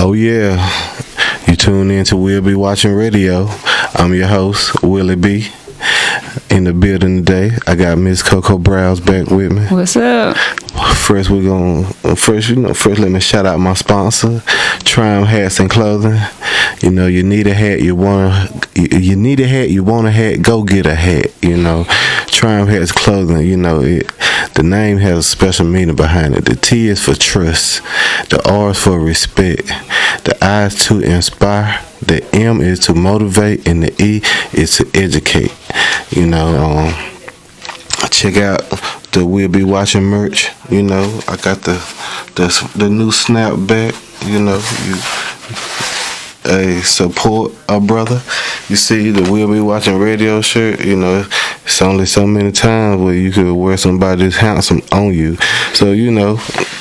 Oh yeah, you tune in to We'll Be Watching Radio. I'm your host, Willie B. In the building today, I got Miss Coco Browse back with me. What's up? First, let me shout out my sponsor, Triumph Hats and Clothing. You know, you need a hat, you want a hat, go get a hat. You know, Triumph Hats Clothing. You know, the name has a special meaning behind it. The T is for trust, the R is for respect, the I is to inspire, the M is to motivate, and the E is to educate. You know, check out the We'll Be Watching merch. You know, I got the new snapback. You know, support a brother. You see the We'll Be Watching Radio shirt. You know, it's only so many times where you could wear somebody this handsome on you. So you know,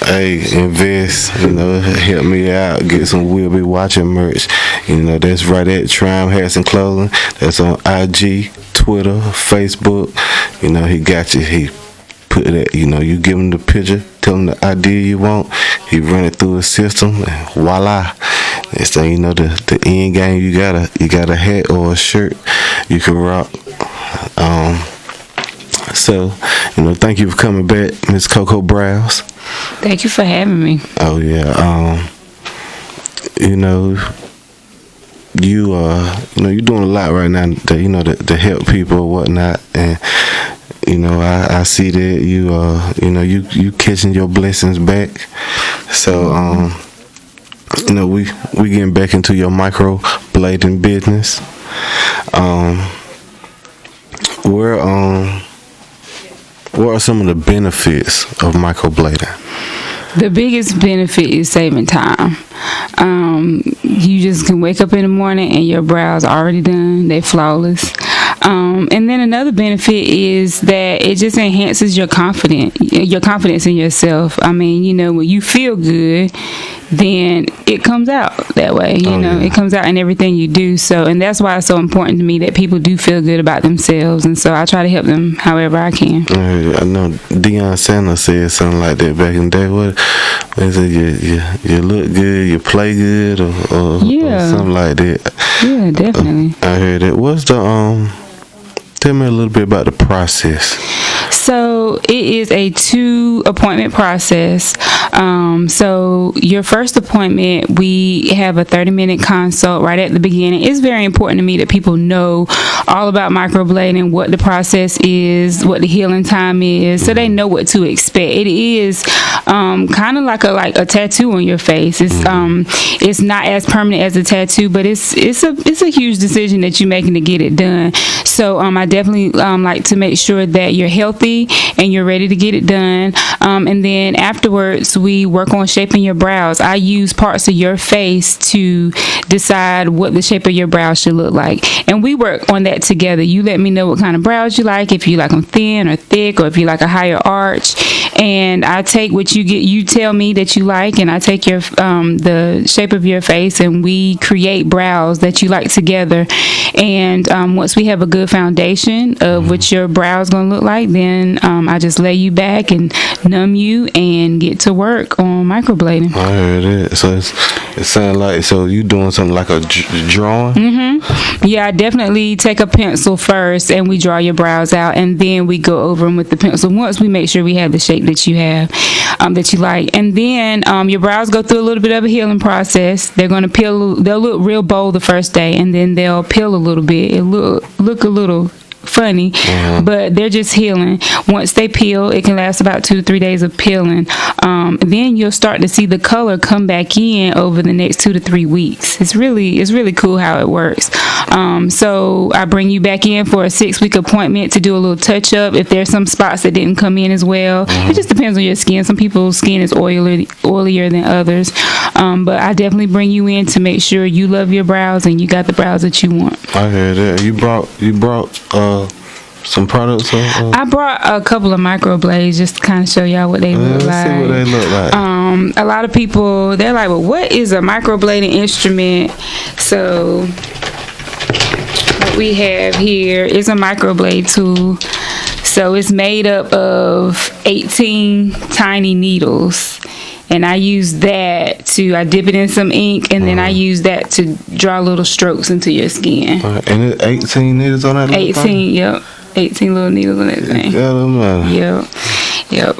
invest. You know, help me out. Get some We'll Be Watching merch. You know, that's right at Triumph Hats and Clothing. That's on IG, Twitter, Facebook. You know, he got you. He put it. You know, you give him the picture, tell him the idea you want. He run it through his system, and voila. Next thing you know, the end game, you got a hat or a shirt you can rock. So, you know, thank you for coming back, Miss Coco Browse. Thank you for having me. Oh yeah. You know, you're doing a lot right now to help people or whatnot, and you know, I see that you catching your blessings back. So you know, we getting back into your microblading business. What are some of the benefits of microblading? The biggest benefit is saving time. You just can wake up in the morning and your brows are already done. They're flawless. And then another benefit is that it just enhances your confidence in yourself. I mean, you know, when you feel good, then it comes out that way. You know, it comes out in everything you do. So, and that's why it's so important to me that people do feel good about themselves. And so I try to help them however I can. I know Deion Sanders said something like that back in the day. What is it? You look good, you play good, or something like that. Yeah, definitely. I heard it. What's the Tell me a little bit about the process. So it is a 2-appointment process. So your first appointment, we have a 30-minute consult right at the beginning. It's very important to me that people know all about microblading, what the process is, what the healing time is, so they know what to expect. It is kind of like a tattoo on your face. It's not as permanent as a tattoo, but it's a huge decision that you're making to get it done. So I definitely like to make sure that you're healthy and you're ready to get it done. And then afterwards, we work on shaping your brows. I use parts of your face to decide what the shape of your brows should look like. And we work on that together. You let me know what kind of brows you like, if you like them thin or thick, or if you like a higher arch. And I take what you tell me that you like, and I take your the shape of your face, and we create brows that you like together. And once we have a good foundation of what your brows gonna look like, then I just lay you back and numb you and get to work on microblading. I heard it. So it sounds like you doing something like a drawing? Mm-hmm. Yeah, I definitely take a pencil first, and we draw your brows out, and then we go over them with the pencil. Once we make sure we have the shape that you have, that you like, and then your brows go through a little bit of a healing process. They're gonna peel. They'll look real bold the first day, and then they'll peel a little bit. It look a little funny, but they're just healing. Once they peel, it can last about 2 to 3 days of peeling. Then you'll start to see the color come back in over the next 2 to 3 weeks. It's really cool how it works. So I bring you back in for a 6-week appointment to do a little touch up if there's some spots that didn't come in as well. It just depends on your skin. Some people's skin is oilier than others, but I definitely bring you in to make sure you love your brows and you got the brows that you want. I heard that. You brought some products? I brought a couple of microblades just to kind of show y'all what they look like. Let's see what they look like. A lot of people, they're like, well, what is a microblading instrument? So what we have here is a microblade tool. So it's made up of 18 tiny needles. and I use that I dip it in some ink, and then I use that to draw little strokes into your skin. And it's 18 needles on that little 18, thing? yep. 18 little needles on that thing. Yep.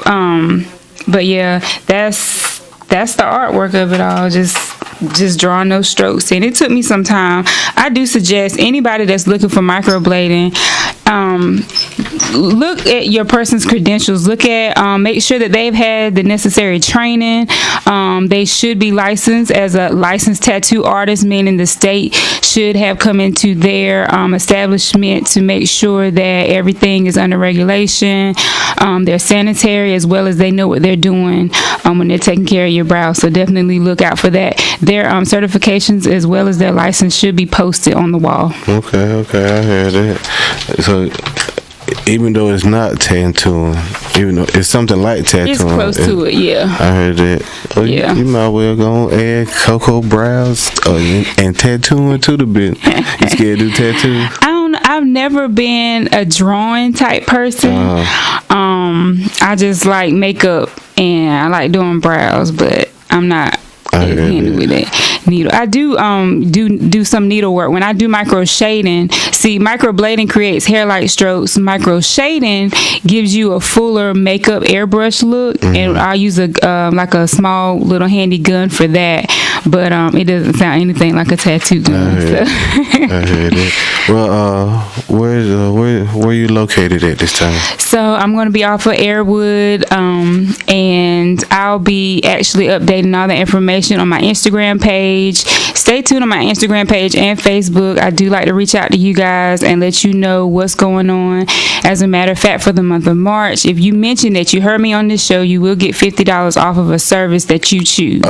But yeah, that's the artwork of it all. Just drawing those strokes, and it took me some time. I do suggest anybody that's looking for microblading, look at your person's credentials. Look at make sure that they've had the necessary training. They should be licensed as a licensed tattoo artist, meaning the state should have come into their establishment to make sure that everything is under regulation. They're sanitary, as well as they know what they're doing when they're taking care of your brow. So definitely look out for that. Their certifications as well as their license should be posted on the wall. Okay, I heard that. So even though it's not tattooing, even though it's something like tattooing, it's close to it, yeah. I heard that. Oh, yeah. You might well go and add Coco brows and tattooing to the bit. You scared to do tattoos? I've never been a drawing type person. I just like makeup and I like doing brows, but I'm not handy with that needle. I do some needlework when I do micro shading. See, microblading creates hair-like strokes. Micro shading gives you a fuller makeup airbrush look, and I'll use a small little handy gun for that. But it doesn't sound anything like a tattoo gun. I heard it. Well, where you located at this time? So I'm going to be off of Airwood, and I'll be actually updating all the information on my Instagram page. Stay tuned on my Instagram page and Facebook. I do like to reach out to you guys and let you know what's going on. As a matter of fact, for the month of March, if you mention that you heard me on this show, you will get $50 off of a service that you choose.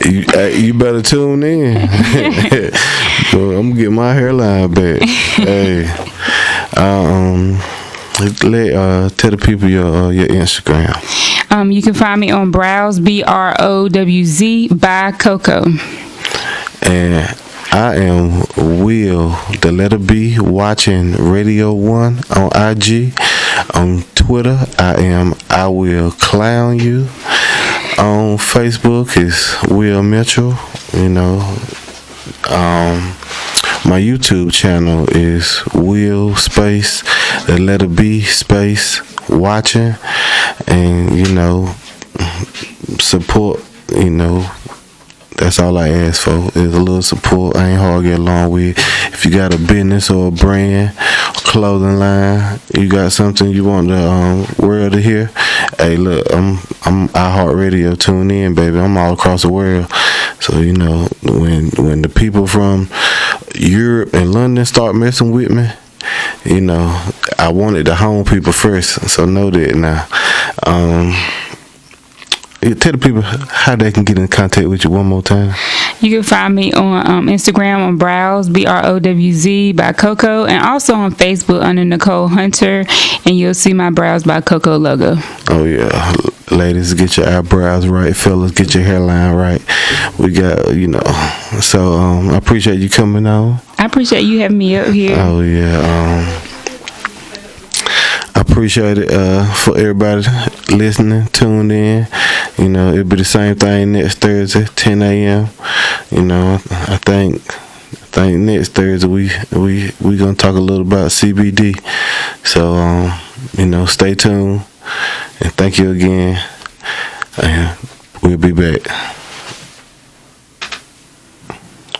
You better tune in. So I'm gonna get my hairline back. Hey, tell the people your Instagram. You can find me on Brows, BROWZ by Coco. And I am Will, the letter B, watching Radio 1 on IG. On Twitter, I will clown you. On Facebook is Will Mitchell. My YouTube channel is Will space the letter B space watching, and support. That's all I ask for is a little support. I ain't hard to get along with. If you got a business or a brand, clothing line, you got something you want the world to hear, hey, look, I'm iHeartRadio. Tune in, baby. I'm all across the world. So when the people from Europe and London start messing with me, I wanted the home people first. So know that now. Tell the people how they can get in contact with you one more time. You can find me on Instagram on Brows, BROWZ by Coco, and also on Facebook under Nicole Hunter, and you'll see my Brows by Coco logo. Oh yeah, ladies, get your eyebrows right. Fellas, get your hairline right. We got, so I appreciate you coming on. I appreciate you having me up here. Oh yeah, I appreciate it for everybody listening, tuned in. It'll be the same thing next Thursday, 10 a.m. I think next Thursday we gonna talk a little about CBD. So stay tuned, and thank you again. And we'll be back.